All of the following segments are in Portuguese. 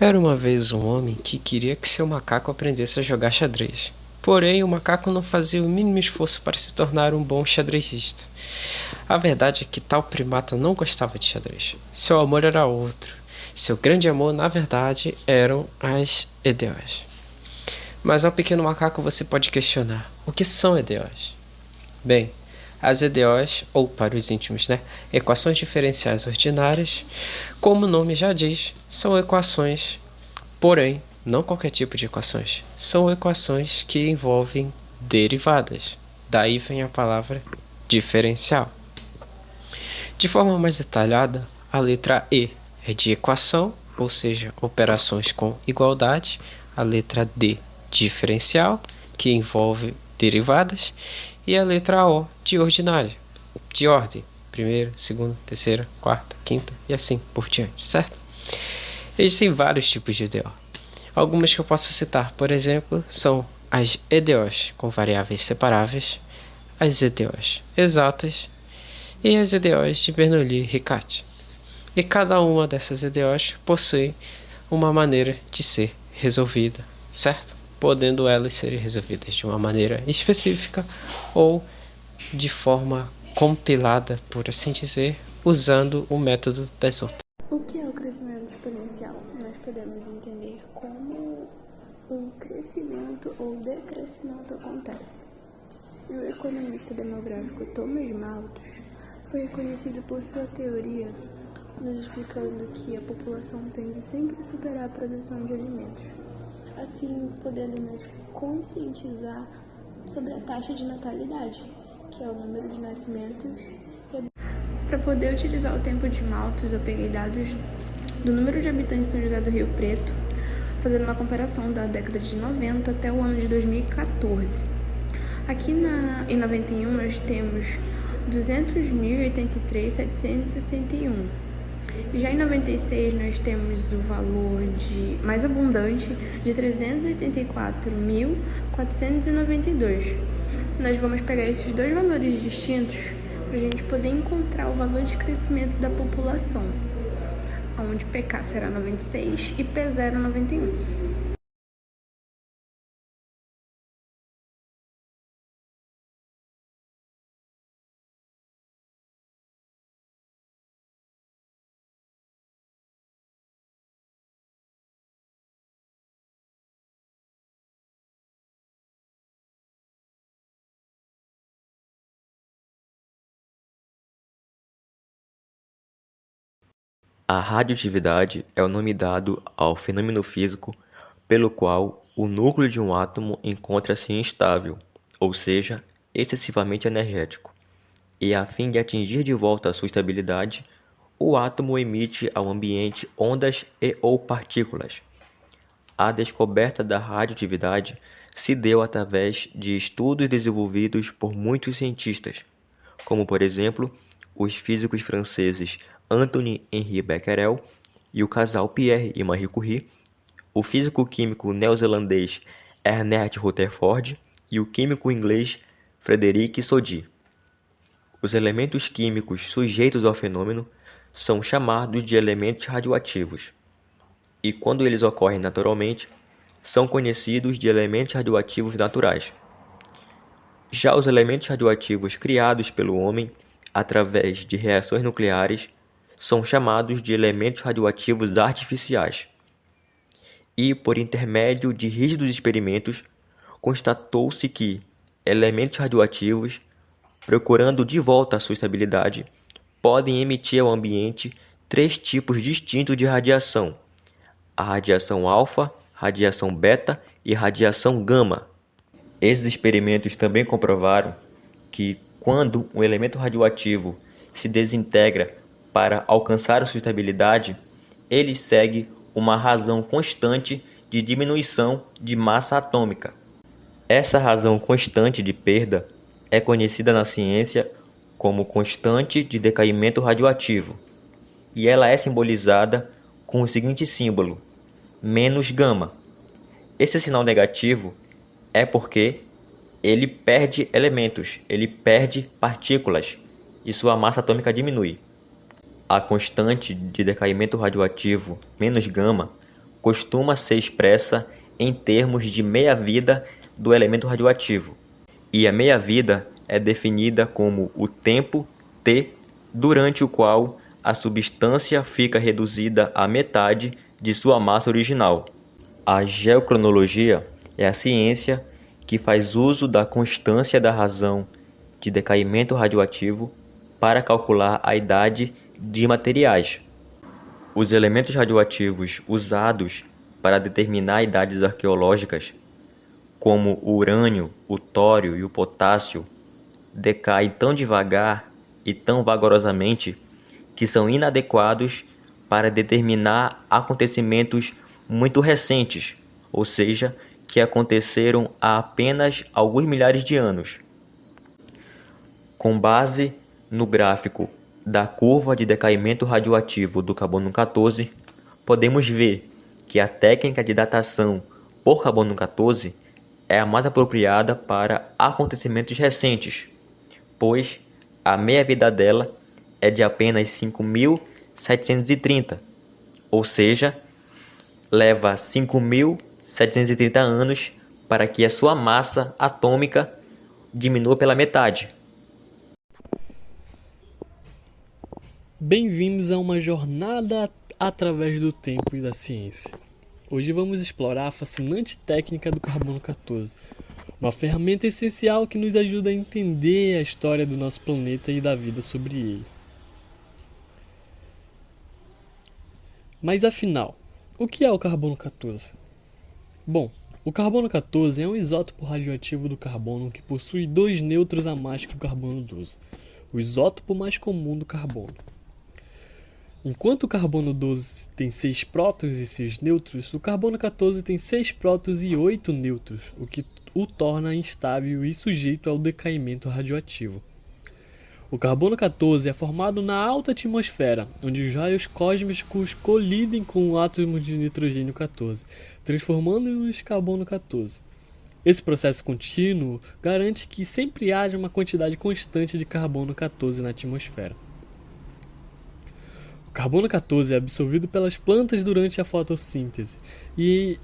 Era uma vez um homem que queria que seu macaco aprendesse a jogar xadrez. Porém, o macaco não fazia o mínimo esforço para se tornar um bom xadrezista. A verdade é que tal primata não gostava de xadrez. Seu amor era outro. Seu grande amor, na verdade, eram as EDOs. Mas ao pequeno macaco você pode questionar: o que são EDOs? Bem, as EDOs, ou para os íntimos, equações diferenciais ordinárias, como o nome já diz, são equações, porém, não qualquer tipo de equações. São equações que envolvem derivadas. Daí vem a palavra diferencial. De forma mais detalhada, a letra E é de equação, ou seja, operações com igualdade. A letra D, diferencial, que envolve derivadas. E a letra O, de ordinária, de ordem. Primeira, segunda, terceira, quarta, quinta e assim por diante, certo? Existem vários tipos de EDO. Algumas que eu posso citar, por exemplo, são as EDOs com variáveis separáveis, as EDOs exatas e as EDOs de Bernoulli-Riccati. E cada uma dessas EDOs possui uma maneira de ser resolvida, certo? Podendo elas serem resolvidas de uma maneira específica ou de forma compilada, por assim dizer, usando o método das outras. O que é o crescimento exponencial? Nós podemos entender como o crescimento ou decrescimento acontece. E o economista demográfico Thomas Malthus foi reconhecido por sua teoria, nos explicando que a população tende sempre a superar a produção de alimentos, assim podendo nos conscientizar sobre a taxa de natalidade, que é o número de nascimentos. Para poder utilizar o tempo de Malthus, eu peguei dados do número de habitantes de São José do Rio Preto, fazendo uma comparação da década de 90 até o ano de 2014. Aqui em 91 nós temos 200.083.761. Já em 96 nós temos o valor mais abundante de 384.492. Nós vamos pegar esses dois valores distintos para a gente poder encontrar o valor de crescimento da população, onde PK será 96 e P0 91. A radioatividade é o nome dado ao fenômeno físico pelo qual o núcleo de um átomo encontra-se instável, ou seja, excessivamente energético, e a fim de atingir de volta a sua estabilidade, o átomo emite ao ambiente ondas ou partículas. A descoberta da radioatividade se deu através de estudos desenvolvidos por muitos cientistas, como por exemplo os físicos franceses Antoine-Henri Becquerel e o casal Pierre e Marie Curie, o físico-químico neozelandês Ernest Rutherford e o químico inglês Frederic Soddy. Os elementos químicos sujeitos ao fenômeno são chamados de elementos radioativos, e quando eles ocorrem naturalmente, são conhecidos de elementos radioativos naturais. Já os elementos radioativos criados pelo homem através de reações nucleares são chamados de elementos radioativos artificiais. E, por intermédio de rígidos experimentos, constatou-se que elementos radioativos, procurando de volta a sua estabilidade, podem emitir ao ambiente três tipos distintos de radiação: a radiação alfa, radiação beta e radiação gama. Esses experimentos também comprovaram que, quando um elemento radioativo se desintegra para alcançar sua estabilidade, ele segue uma razão constante de diminuição de massa atômica. Essa razão constante de perda é conhecida na ciência como constante de decaimento radioativo, e ela é simbolizada com o seguinte símbolo: menos gama. Esse sinal negativo é porque ele perde elementos, ele perde partículas e sua massa atômica diminui. A constante de decaimento radioativo menos gama costuma ser expressa em termos de meia-vida do elemento radioativo, e a meia-vida é definida como o tempo T durante o qual a substância fica reduzida à metade de sua massa original. A geocronologia é a ciência que faz uso da constância da razão de decaimento radioativo para calcular a idade de materiais. Os elementos radioativos usados para determinar idades arqueológicas, como o urânio, o tório e o potássio, decaem tão devagar e tão vagarosamente que são inadequados para determinar acontecimentos muito recentes, ou seja, que aconteceram há apenas alguns milhares de anos. Com base no gráfico da curva de decaimento radioativo do carbono-14, podemos ver que a técnica de datação por carbono-14 é a mais apropriada para acontecimentos recentes, pois a meia-vida dela é de apenas 5.730, ou seja, leva 5.730 anos para que a sua massa atômica diminua pela metade. Bem-vindos a uma jornada através do tempo e da ciência. Hoje vamos explorar a fascinante técnica do carbono-14, uma ferramenta essencial que nos ajuda a entender a história do nosso planeta e da vida sobre ele. Mas afinal, o que é o carbono-14? Bom, o carbono-14 é um isótopo radioativo do carbono que possui 2 nêutrons a mais que o carbono-12, o isótopo mais comum do carbono. Enquanto o carbono-12 tem 6 prótons e 6 nêutrons, o carbono-14 tem 6 prótons e 8 nêutrons, o que o torna instável e sujeito ao decaimento radioativo. O carbono-14 é formado na alta atmosfera, onde os raios cósmicos colidem com o átomo de nitrogênio 14, transformando-os em carbono-14. Esse processo contínuo garante que sempre haja uma quantidade constante de carbono-14 na atmosfera. O carbono-14 é absorvido pelas plantas durante a fotossíntese e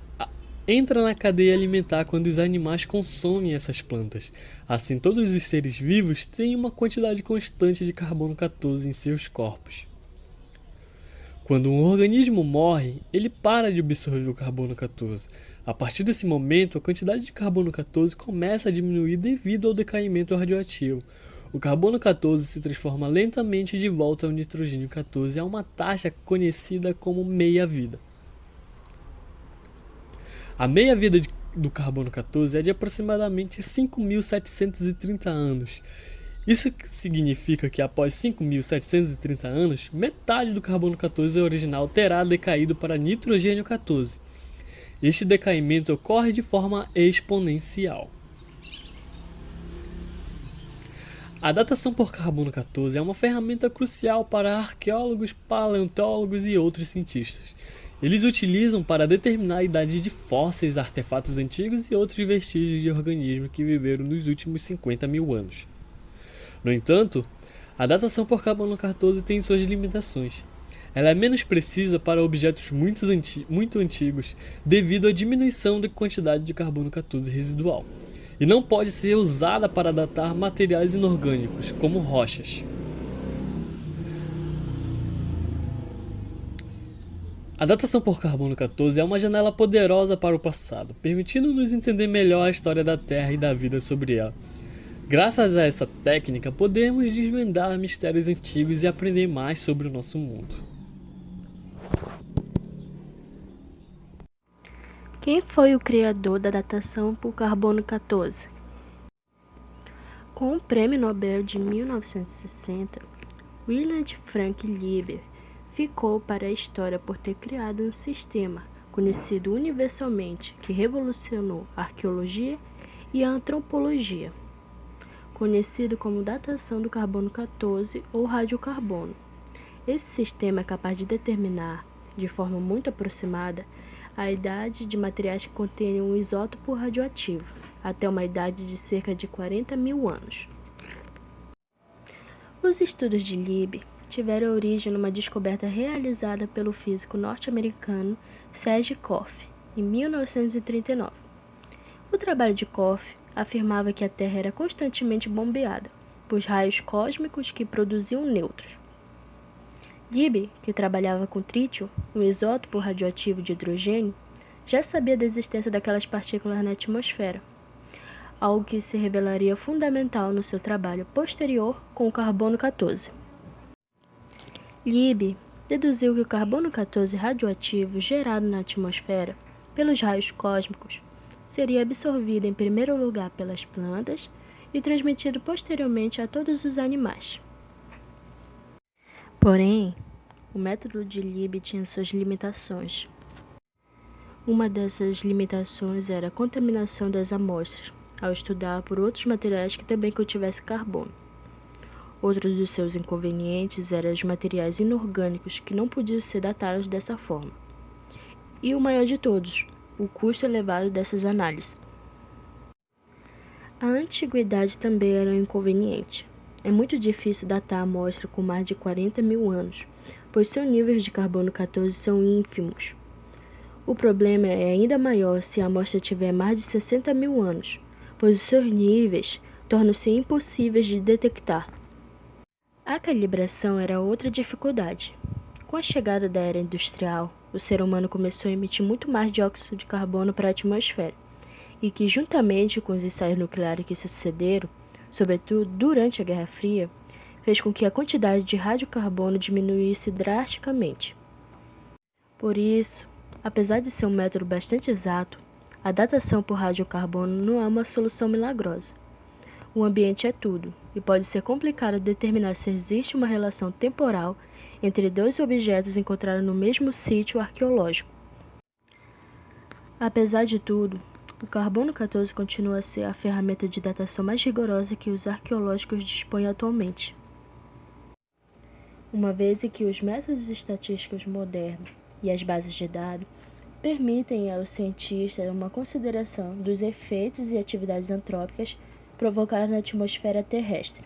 entra na cadeia alimentar quando os animais consomem essas plantas. Assim, todos os seres vivos têm uma quantidade constante de carbono-14 em seus corpos. Quando um organismo morre, ele para de absorver o carbono-14. A partir desse momento, a quantidade de carbono-14 começa a diminuir devido ao decaimento radioativo. O carbono-14 se transforma lentamente de volta ao nitrogênio 14 a uma taxa conhecida como meia-vida. A meia-vida do carbono-14 é de aproximadamente 5.730 anos. Isso significa que após 5.730 anos, metade do carbono-14 original terá decaído para nitrogênio 14. Este decaimento ocorre de forma exponencial. A datação por carbono-14 é uma ferramenta crucial para arqueólogos, paleontólogos e outros cientistas. Eles utilizam para determinar a idade de fósseis, artefatos antigos e outros vestígios de organismos que viveram nos últimos 50 mil anos. No entanto, a datação por carbono-14 tem suas limitações. Ela é menos precisa para objetos muito antigos devido à diminuição da quantidade de carbono-14 residual, e não pode ser usada para datar materiais inorgânicos, como rochas. A datação por carbono-14 é uma janela poderosa para o passado, permitindo-nos entender melhor a história da Terra e da vida sobre ela. Graças a essa técnica, podemos desvendar mistérios antigos e aprender mais sobre o nosso mundo. Quem foi o criador da datação por carbono-14? Com o Prêmio Nobel de 1960, Willard Frank Lieber ficou para a história por ter criado um sistema conhecido universalmente que revolucionou a arqueologia e a antropologia, conhecido como datação do carbono-14 ou radiocarbono. Esse sistema é capaz de determinar, de forma muito aproximada, a idade de materiais que contêm um isótopo radioativo, até uma idade de cerca de 40 mil anos. Os estudos de Lieb tiveram origem numa descoberta realizada pelo físico norte-americano Serge Koff, em 1939. O trabalho de Koff afirmava que a Terra era constantemente bombeada por raios cósmicos que produziam nêutrons. Libby, que trabalhava com trítio, um isótopo radioativo de hidrogênio, já sabia da existência daquelas partículas na atmosfera, algo que se revelaria fundamental no seu trabalho posterior com o carbono 14. Libby deduziu que o carbono 14 radioativo gerado na atmosfera pelos raios cósmicos seria absorvido em primeiro lugar pelas plantas e transmitido posteriormente a todos os animais. Porém, o método de Libby tinha suas limitações. Uma dessas limitações era a contaminação das amostras, ao estudar por outros materiais que também contivessem carbono. Outro dos seus inconvenientes eram os materiais inorgânicos que não podiam ser datados dessa forma. E o maior de todos, o custo elevado dessas análises. A antiguidade também era um inconveniente. É muito difícil datar a amostra com mais de 40 mil anos, pois seus níveis de carbono 14 são ínfimos. O problema é ainda maior se a amostra tiver mais de 60 mil anos, pois os seus níveis tornam-se impossíveis de detectar. A calibração era outra dificuldade. Com a chegada da era industrial, o ser humano começou a emitir muito mais dióxido de carbono para a atmosfera, e que, juntamente com os ensaios nucleares que se sucederam, sobretudo durante a Guerra Fria, fez com que a quantidade de radiocarbono diminuísse drasticamente. Por isso, apesar de ser um método bastante exato, a datação por radiocarbono não é uma solução milagrosa. O ambiente é tudo, e pode ser complicado determinar se existe uma relação temporal entre dois objetos encontrados no mesmo sítio arqueológico. Apesar de tudo, o carbono 14 continua a ser a ferramenta de datação mais rigorosa que os arqueológicos dispõem atualmente. Uma vez que os métodos estatísticos modernos e as bases de dados permitem aos cientistas uma consideração dos efeitos e atividades antrópicas provocadas na atmosfera terrestre,